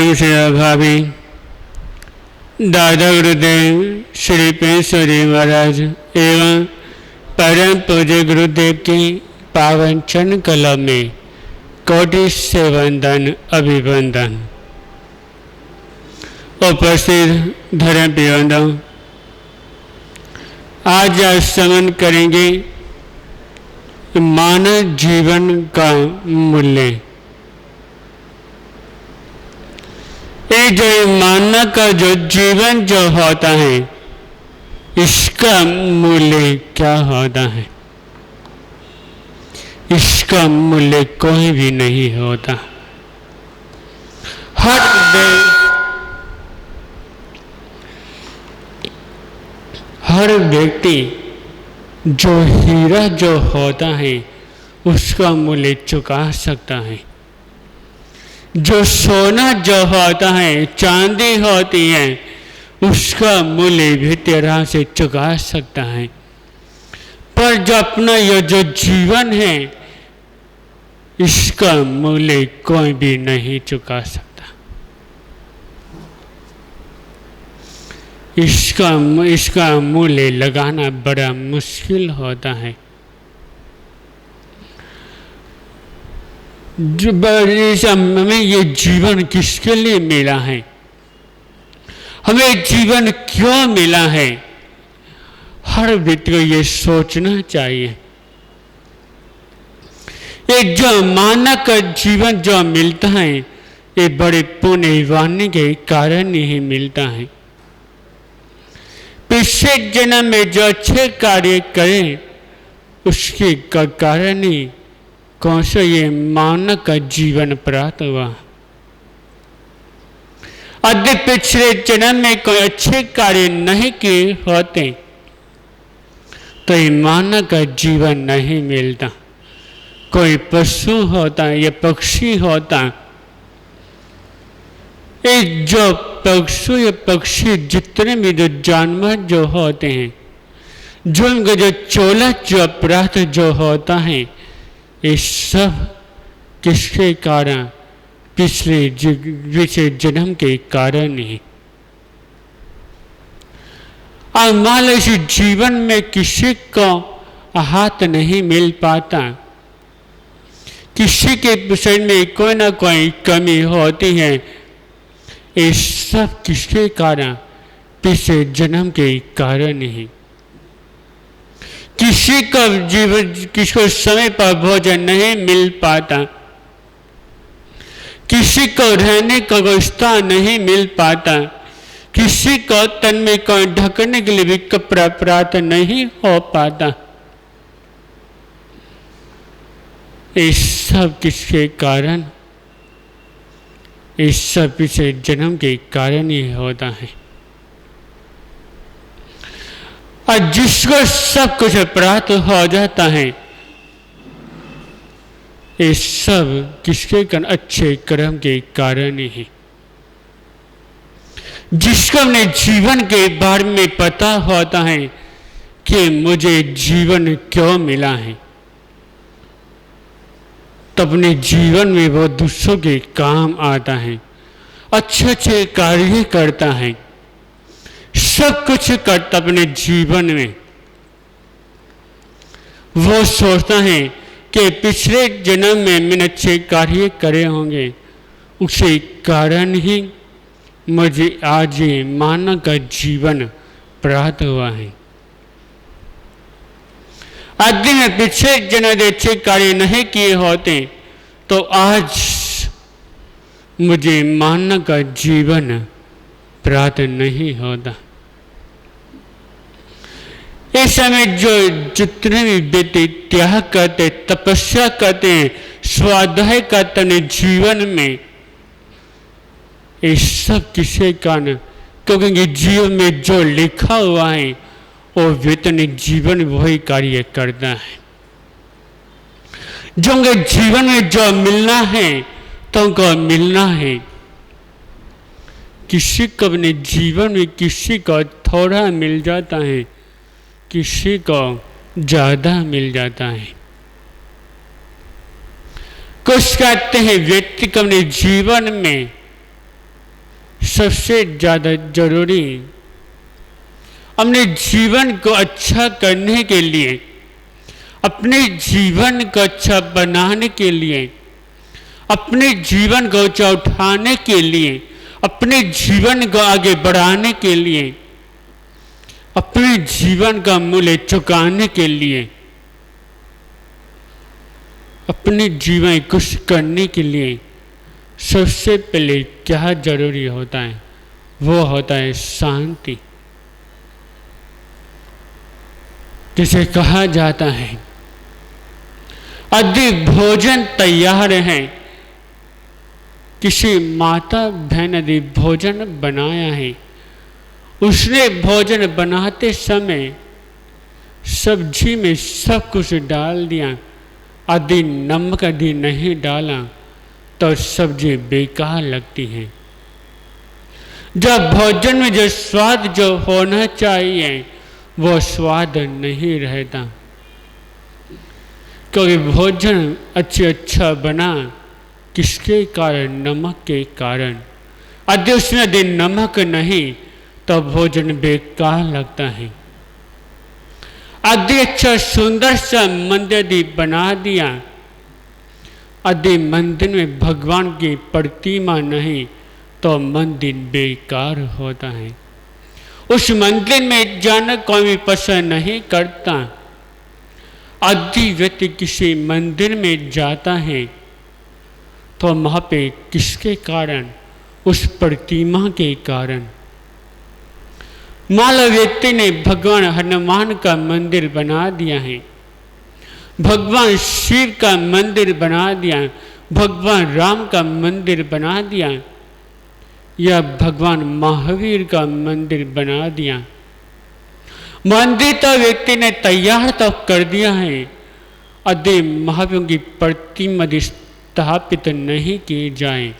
परम सेवा भावी दादा गुरुदेव श्री पेश्वरी महाराज एवं परम पूज्य गुरुदेव की पावन चरण कला में कोटि से वंदन अभिवंदन। उपस्थित धर्म प्रियों, आज श्रवण करेंगे मानव जीवन का मूल्य। ये जो मानव का जो जीवन जो होता है, इसका मूल्य क्या होता है? इसका मूल्य कोई भी नहीं होता। हर व्यक्ति जो हीरा जो होता है उसका मूल्य चुका सकता है। जो सोना जो होता है, चांदी होती है, उसका मूल्य भी तरह से चुका सकता है। पर जो अपना ये जो जीवन है, इसका मूल्य कोई भी नहीं चुका सकता। इसका मूल्य लगाना बड़ा मुश्किल होता है। हमें ये जीवन किसके लिए मिला है? हमें जीवन क्यों मिला है? हर व्यक्ति को ये सोचना चाहिए। ये जो मानव का जीवन जो मिलता है, ये बड़े पुण्यवानी के कारण ही मिलता है। पिछले जन्म में जो अच्छे कार्य करें, उसके कारण ही कौन सा ये मानव का जीवन प्राप्त हुआ। यदि पिछले जन्म में कोई अच्छे कार्य नहीं किए होते तो ये मानव का जीवन नहीं मिलता। कोई पशु होता या पक्षी होता, एक जो पशु या पक्षी जितने भी जो जानवर जो होते हैं, जो उनका जो चोला जो अपराध जो होता है, ये सब किसके कारण? पिछले जन्म के कारण ही। और मान लो इस जीवन में किसी को हाथ नहीं मिल पाता, किसी के शरीर में कोई ना कोई कमी होती है, ये सब किसके कारण? पिछले जन्म के कारण ही। किसी को समय पर भोजन नहीं मिल पाता, किसी को रहने का कोई स्थान नहीं मिल पाता, किसी को तन में कोई ढकने के लिए भी कपड़ा प्राप्त नहीं हो पाता। ये सब किसके कारण? इस सब पिछले जन्म के कारण ही होता है। और जिसको सब कुछ प्राप्त हो जाता है, ये सब किसके कारण? अच्छे कर्म के कारण ही। जिसको अपने जीवन के बारे में पता होता है कि मुझे जीवन क्यों मिला है, तो अपने जीवन में वो दूसरों के काम आता है, अच्छे अच्छे कार्य करता है, सब कुछ करता अपने जीवन में। वो सोचता है कि पिछले जन्म में मैंने अच्छे कार्य करे होंगे, उसी कारण ही मुझे आज ये मानव का जीवन प्राप्त हुआ है। यदि मैं पिछले जन्म अच्छे कार्य नहीं किए होते तो आज मुझे मानव का जीवन प्राप्त नहीं होता। इस समय जो जितने भी व्यक्ति त्याग करते, तपस्या करते हैं, स्वाध्याय करते हैं जीवन में, ये सब किसके कारण? क्योंकि जीवन में जो लिखा हुआ है वो व्यक्ति जीवन वही कार्य करता है। जो उनके जीवन में जो मिलना है तो उनको मिलना है। किसी को अपने जीवन में किसी को थोड़ा मिल जाता है, किसी को ज़्यादा मिल जाता है। कुछ कहते हैं व्यक्ति को अपने जीवन में सबसे ज़्यादा जरूरी अपने जीवन को अच्छा करने के लिए, अपने जीवन को अच्छा बनाने के लिए, अपने जीवन को ऊंचा उठाने के लिए, अपने जीवन को आगे बढ़ाने के लिए, अपने जीवन का मूल्य चुकाने के लिए, अपने जीवन कुछ करने के लिए सबसे पहले क्या जरूरी होता है? वो होता है शांति। जिसे कहा जाता है यदि भोजन तैयार है, किसी माता बहन यदि भोजन बनाया है, उसने भोजन बनाते समय सब्जी में सब कुछ डाल दिया, यदि नमक यदि नहीं डाला तो सब्जी बेकार लगती है। जब भोजन में जो स्वाद जो होना चाहिए वो स्वाद नहीं रहता, क्योंकि भोजन अच्छा बना किसके कारण? नमक के कारण। यदि उसमें यदि नमक नहीं तो भोजन बेकार लगता है। यदि अच्छा सुंदर सा मंदिर यदि बना दिया, यदि मंदिर में भगवान की प्रतिमा नहीं तो मंदिर बेकार होता है। उस मंदिर में जाना कोई भी पसंद नहीं करता। यदि व्यक्ति किसी मंदिर में जाता है तो वहाँ पे किसके कारण? उस प्रतिमा के कारण। मान लो व्यक्ति ने भगवान हनुमान का मंदिर बना दिया है, भगवान शिव का मंदिर बना दिया, भगवान राम का मंदिर बना दिया, या भगवान महावीर का मंदिर बना दिया। मंदिर तो व्यक्ति ने तैयार तो कर दिया है, यदि महावीर की प्रतिमा स्थापित नहीं की जाए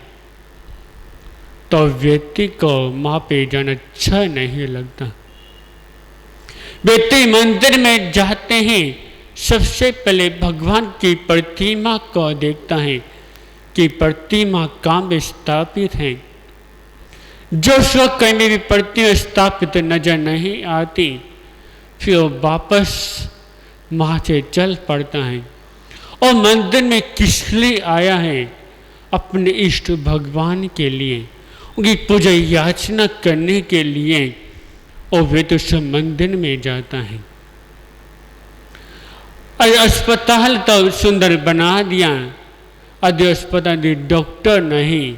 तो व्यक्ति को वहाँ पे जाना अच्छा नहीं लगता। व्यक्ति मंदिर में जाते हैं, सबसे पहले भगवान की प्रतिमा को देखता है कि प्रतिमा कहाँ में स्थापित है। जो वक्त कहीं भी प्रतिमा स्थापित नजर नहीं आती, फिर वो वापस वहाँ से चल पड़ता है। और मंदिर में किस लिए आया है? अपने इष्ट भगवान के लिए, उनकी पूजा याचना करने के लिए, और वे तो सब मंदिर में जाता है। अस्पताल तो सुंदर बना दिया, यदि अस्पताल यदि डॉक्टर नहीं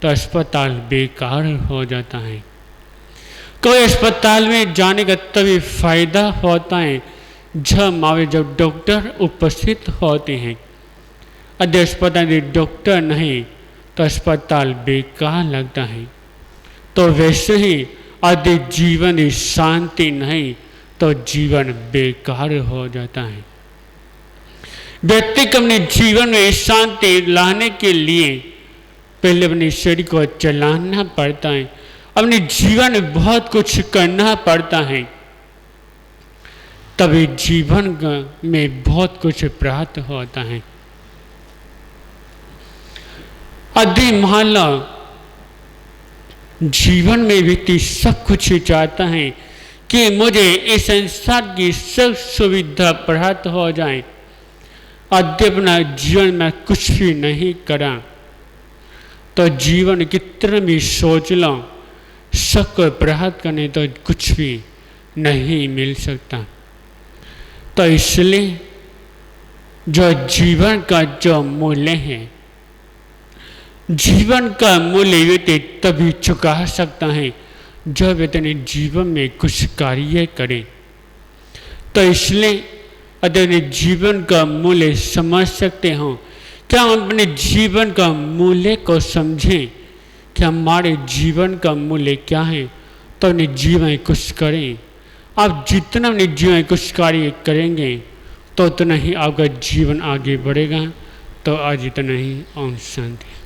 तो अस्पताल बेकार हो जाता है। कोई अस्पताल में जाने का तभी फायदा होता है जब डॉक्टर उपस्थित होते हैं। यदि अस्पताल यदि डॉक्टर नहीं तो अस्पताल बेकार लगता है। तो वैसे ही यदि जीवन में शांति नहीं तो जीवन बेकार हो जाता है। व्यक्ति को अपने जीवन में शांति लाने के लिए पहले अपने शरीर को चलाना पड़ता है, अपने जीवन में बहुत कुछ करना पड़ता है, तभी जीवन में बहुत कुछ प्राप्त होता है। यदि मान लो जीवन में व्यक्ति सब कुछ चाहता है कि मुझे इस संसार की सब सुविधा प्राप्त हो जाए, यदि अपना जीवन में कुछ भी नहीं करा तो जीवन कितना भी सोच लो सब को प्राप्त करने तो कुछ भी नहीं मिल सकता। तो इसलिए जो जीवन का जो मूल्य है, जीवन का मूल्य व्यक्ति तभी चुका सकता है जब व्यक्ति जीवन में कुछ कार्य करे। तो इसलिए यदि जीवन का मूल्य समझ सकते हो, क्या हम अपने जीवन का मूल्य को समझें कि हमारे जीवन का मूल्य क्या है, तो अपने जीवन में कुछ करें। आप जितना अपने जीवन में कुछ कार्य करेंगे तो उतना ही आपका जीवन आगे बढ़ेगा। तो आज इतना ही। ओम शांति।